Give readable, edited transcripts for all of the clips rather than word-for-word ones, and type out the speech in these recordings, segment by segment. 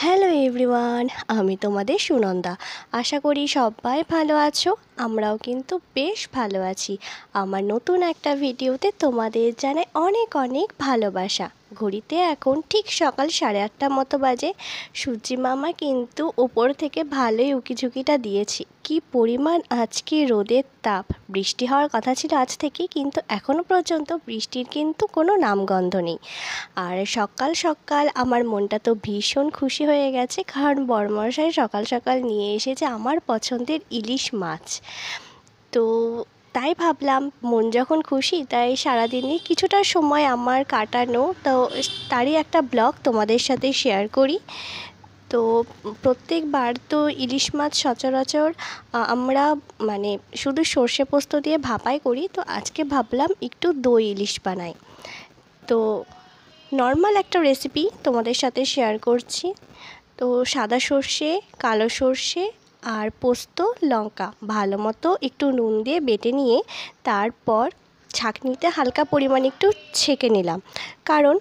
Hello everyone, আমি তোমাদের সুনন্দা। আশা করি সবাই ভালো আছো। আমরাও কিন্তু বেশ ভালো আছি। আমার নতুন একটা ভিডিওতে তোমাদের জানাই অনেক অনেক ভালোবাসা। ঘড়িতে এখন ঠিক সকাল 8:30 মতো বাজে। সূর্যি মামা কিন্তু ওপর থেকে ভালোই উকিঝুঁকিটা দিয়েছি। কি পরিমাণ আজকে রোদের তাপ! বৃষ্টি হওয়ার কথা ছিল আজ থেকে, কিন্তু এখনও পর্যন্ত বৃষ্টির কিন্তু কোনো নামগন্ধ নেই। আর সকাল সকাল আমার মনটা তো ভীষণ খুশি হয়ে গেছে, কারণ বরমশাই সকাল সকাল নিয়ে এসেছে আমার পছন্দের ইলিশ মাছ। তো তাই ভাবলাম, মন যখন খুশি তাই সারাদিনে কিছুটা সময় আমার কাটানো, তো তারই একটা ব্লগ তোমাদের সাথে শেয়ার করি। তো প্রত্যেকবার তো ইলিশ মাছ সচরাচর আমরা শুধু সর্ষে পোস্ত দিয়ে ভাপাই করি, তো আজকে ভাবলাম একটু দই ইলিশ বানাই। তো নর্মাল একটা রেসিপি তোমাদের সাথে শেয়ার করছি। তো সাদা সর্ষে, কালো সর্ষে আর পোস্ত, লঙ্কা ভালো মতো একটু নুন দিয়ে বেটে নিয়ে তারপর ছাঁকনিতে হালকা পরিমাণে একটু ছেঁকে নিলাম। কারণ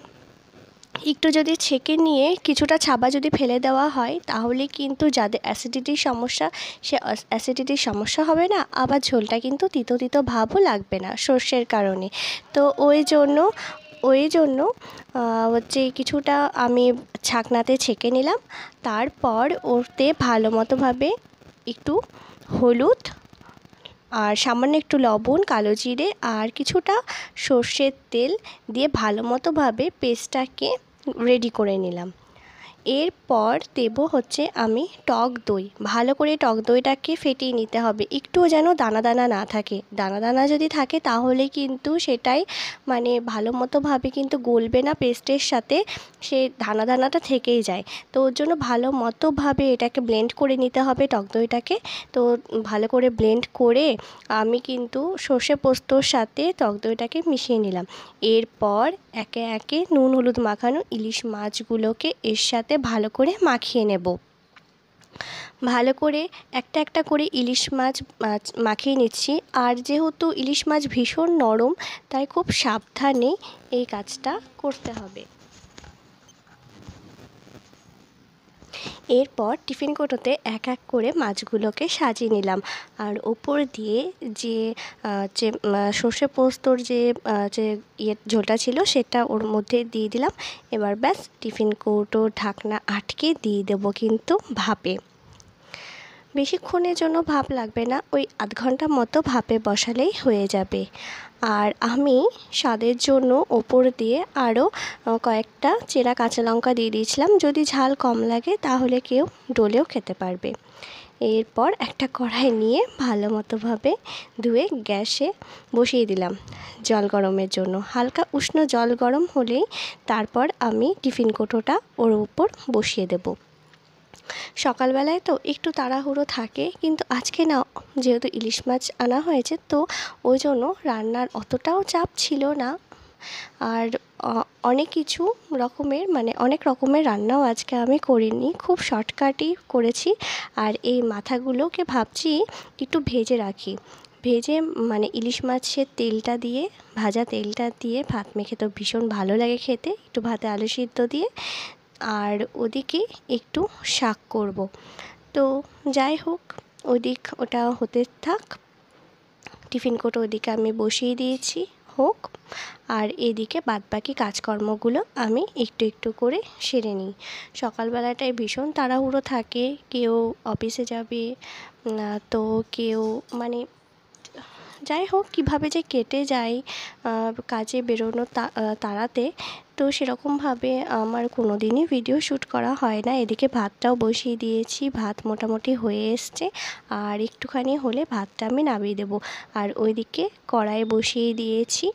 একটু যদি ছেঁকে নিয়ে কিছুটা ছাবা যদি ফেলে দেওয়া হয়, তাহলে কিন্তু যাদের অ্যাসিডিটির সমস্যা, সে অ্যাসিডিটির সমস্যা হবে না, আবার ঝোলটা কিন্তু তিতো তিতো ভাবও লাগবে না সর্ষের কারণে। তো ওই জন্য হচ্ছে কিছুটা আমি ছাঁকনাতে ছেঁকে নিলাম। তারপর ওতে ভালো মতোভাবে একটু হলুদ আর সামান্য একটু লবণ, কালো জিরে আর কিছুটা সর্ষের তেল দিয়ে ভালো মতোভাবে পেস্টটাকে রেডি করে নিলাম। এরপর দেব হচ্ছে আমি টক দই। ভালো করে টক দইটাকে ফেটিয়ে নিতে হবে, একটুও যেন দানা দানা না থাকে। দানা দানা যদি থাকে তাহলে কিন্তু সেটাই ভালো মতোভাবে কিন্তু গলবে না পেস্টের সাথে, সে দানা দানাটা থেকেই যায়। তো ওর জন্য ভালো মতোভাবে এটাকে ব্লেন্ড করে নিতে হবে টক দইটাকে। তো ভালো করে ব্লেন্ড করে আমি কিন্তু সর্ষে পোস্তর সাথে টক দইটাকে মিশিয়ে নিলাম। এরপর একে একে নুন হলুদ মাখানো ইলিশ মাছগুলোকে এর সাথে ভালো করে মাখিয়ে নেব। ভালো করে একটা একটা করে ইলিশ মাছ মাখিয়ে নিচ্ছি। আর যেহেতু ইলিশ মাছ ভীষণ নরম, তাই খুব সাবধানে এই কাজটা করতে হবে। এরপর টিফিন কৌটোতে এক এক করে মাছগুলোকে সাজিয়ে নিলাম। আর ওপর দিয়ে যে সর্ষে পোস্তর যে ঝোলটা ছিল সেটা ওর মধ্যে দিয়ে দিলাম। এবার ব্যাস, টিফিন কৌটো ঢাকনা আটকে দিয়ে দেবো কিন্তু ভাপে। বেশিক্ষণের জন্য ভাপ লাগবে না, ওই আধ ঘন্টা মতো ভাপে বসালেই হয়ে যাবে। আর আমি স্বাদের জন্য ওপর দিয়ে আরও কয়েকটা চেরা কাঁচা লঙ্কা দিয়ে দিয়েছিলাম। যদি ঝাল কম লাগে তাহলে কেউ ডলেও খেতে পারবে। এরপর একটা কড়াই নিয়ে ভালো মতোভাবে ধুয়ে গ্যাসে বসিয়ে দিলাম জল গরমের জন্য। হালকা উষ্ণ জল গরম হলেই তারপর আমি টিফিন কৌটোটা ওর উপর বসিয়ে দেব। সকালবেলায় তো একটু তাড়াহুড়ো থাকে, কিন্তু আজকে না, যেহেতু ইলিশ মাছ আনা হয়েছে, তো ওই জন্য রান্নার অতটাও চাপ ছিল না। আর অনেক রকমের রান্নাও আজকে আমি করিনি, খুব শর্টকাটই করেছি। আর এই মাথাগুলোকে ভাবছি একটু ভেজে রাখি। ভেজে ইলিশ মাছের তেলটা দিয়ে, ভাজা তেলটা দিয়ে ভাত মেখে তো ভীষণ ভালো লাগে খেতে, একটু ভাতে আলু সিদ্ধ দিয়ে। আর ওদিকে একটু শাক করব। তো যাই হোক, ওটা হতে থাক। টিফিন কৌটো ওদিকে আমি বসিয়ে দিয়েছি, হোক। আর এদিকে বাদবাকি কাজকর্মগুলো আমি একটু একটু করে সেরে নিই। সকালবেলাটায় ভীষণ তাড়াহুড়ো থাকে, কেউ অফিসে যাবে, তো কেউ যাই হোক কীভাবে যে কেটে যায় কাজে বেরোনো তাড়াতে, তো সেরকমভাবে আমার কোনো দিনই ভিডিও শ্যুট করা হয় না। এদিকে ভাতটাও বসিয়ে দিয়েছি, ভাত মোটামুটি হয়ে এসছে। আর একটুখানি হলে ভাতটা আমি নামিয়ে দেবো। আর ওইদিকে কড়াই বসিয়ে দিয়েছি।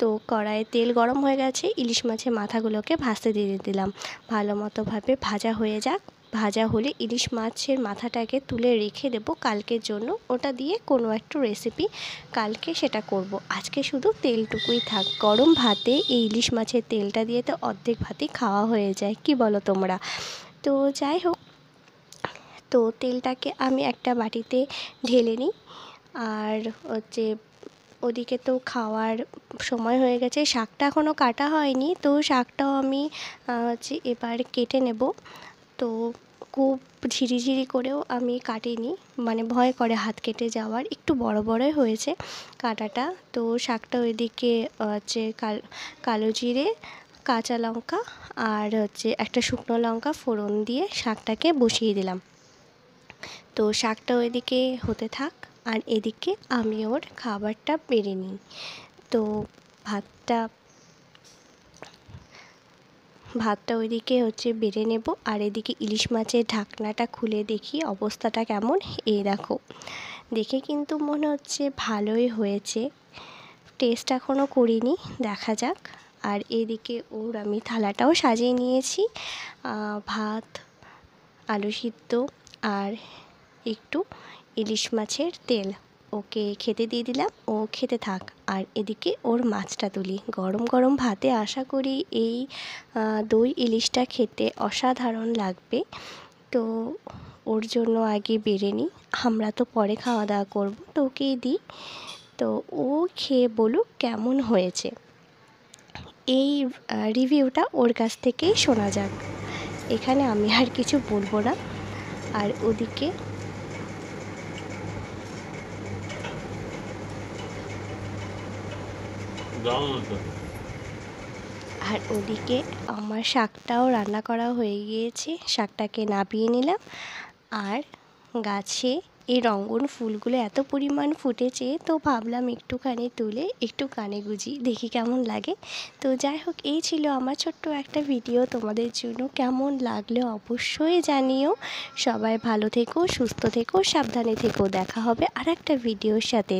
তো কড়াইয়ে তেল গরম হয়ে গেছে, ইলিশ মাছের মাথাগুলোকে ভাজতে দিয়ে দিলাম। ভালো মতোভাবে ভাজা হয়ে যাক। ভাজা হলে ইলিশ মাছের মাথাটাকে তুলে রেখে দেবো কালকের জন্য। ওটা দিয়ে কোনো একটা রেসিপি কালকে সেটা করব। আজকে শুধু তেলটুকুই থাক। গরম ভাতে এই ইলিশ মাছের তেলটা দিয়ে তো অর্ধেক ভাতই খাওয়া হয়ে যায়, কি বলো তোমরা? তো যাই হোক, তো তেলটাকে আমি একটা বাটিতে ঢেলে নিই। আর হচ্ছে ওদিকে তো খাওয়ার সময় হয়ে গেছে, শাকটা এখনও কাটা হয়নি, তো শাকটাও আমি এবার কেটে নেব। তো খুব ঝিরিঝিরি করেও আমি কাটিনি, মানে ভয় করে হাত কেটে যাওয়ার, একটু বড় বড়ই হয়েছে কাটাটা। তো শাকটা ওইদিকে হচ্ছে কালো জিরে, কাঁচা লঙ্কা আর হচ্ছে একটা শুকনো লঙ্কা ফোড়ন দিয়ে শাকটাকে বসিয়ে দিলাম। তো শাকটা ওইদিকে হতে থাক আর এদিকে আমি ওর খাবারটা বেড়ে নিই। তো ভাতটা ওইদিকে হচ্ছে বেড়ে নেব, আর এদিকে ইলিশ মাছের ঢাকনাটা খুলে দেখি অবস্থাটা কেমন। এই দেখো, দেখে কিন্তু মনে হচ্ছে ভালোই হয়েছে, টেস্ট এখনও করিনি, দেখা যাক। আর এদিকে ওর আমি থালাটাও সাজিয়ে নিয়েছি, ভাত, আলু সিদ্ধ আর একটু ইলিশ মাছের তেল, ওকে খেতে দিয়ে দিলাম, ও খেতে থাক। আর এদিকে ওর মাছটা তুলি। গরম গরম ভাতে আশা করি এই দই ইলিশটা খেতে অসাধারণ লাগবে। তো ওর জন্য আগে বেড়ে নিই, আমরা তো পরে খাওয়া দাওয়া করবো, তো ওকেই দিই। তো ও খেয়ে বলুক কেমন হয়েছে, এই রিভিউটা ওর কাছ থেকেই শোনা যাক। এখানে আমি আর কিছু বলবো না। আর ওদিকে আমার শাকটাও রান্না করা হয়ে গিয়েছে, শাকটাকে নামিয়ে নিলাম। আর গাছে এই রঙ্গন ফুলগুলো এত পরিমাণ ফুটেছে, তো ভাবলাম একটুখানি তুলে একটু কানে গুঁজি, দেখি কেমন লাগে। তো যাই হোক, এই ছিল আমার ছোট্ট একটা ভিডিও তোমাদের জন্য। কেমন লাগলো অবশ্যই জানিও। সবাই ভালো থেকো, সুস্থ থেকো, সাবধানে থেকো। দেখা হবে আর একটা ভিডিওর সাথে।